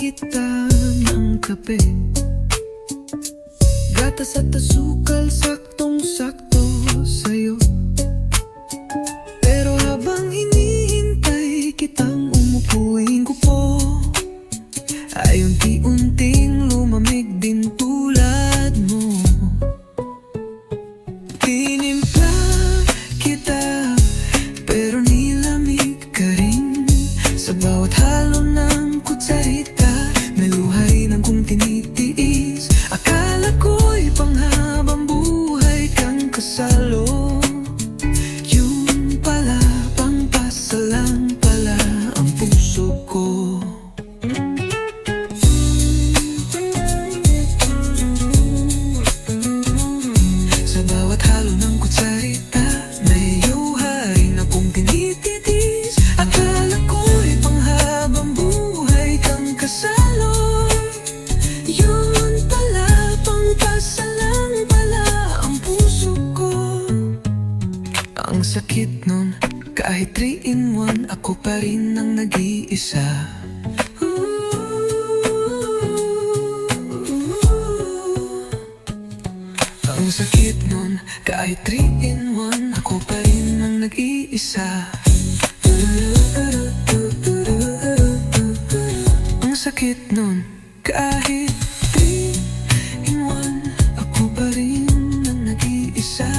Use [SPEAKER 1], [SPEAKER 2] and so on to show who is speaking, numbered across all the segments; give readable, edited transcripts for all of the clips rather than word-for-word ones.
[SPEAKER 1] kita ng kape, gatas at asukal, saktong-sakto sa'yo. Pero habang hinihintay kitang umupuing kupo, ay unti-unting lumamig din tulad mo. Tinimpla kita, pero nilamig ka rin. Sa bawat halo ng kutsarita, may luha rin akong tinitiis. Akala ko'y panghabang buhay kang kasalo, yun pala, pangpasalang pala ang puso ko. Sa bawat halo ng kutsarita, may luha rin akong tinitiis. Akala ko'y panghabang buhay kang kasalo, yun pala, pangpasalang pala ang puso ko. Ang sakit nun, kahit 3-in-1, ako pa rin ang nag-iisa. Ang sakit nun, kahit 3-in-1, ako pa rin ang nag-iisa. Ang sakit nun, kahit 3-in-1, ako pa rin ang nag-iisa.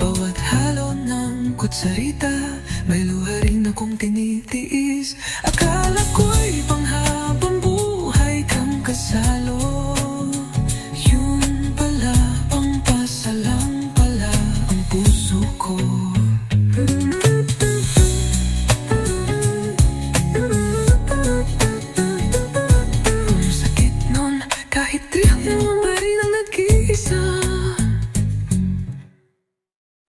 [SPEAKER 1] Bawat halo ng kutsarita, may luha rin akong tinitiis. Akala ko'y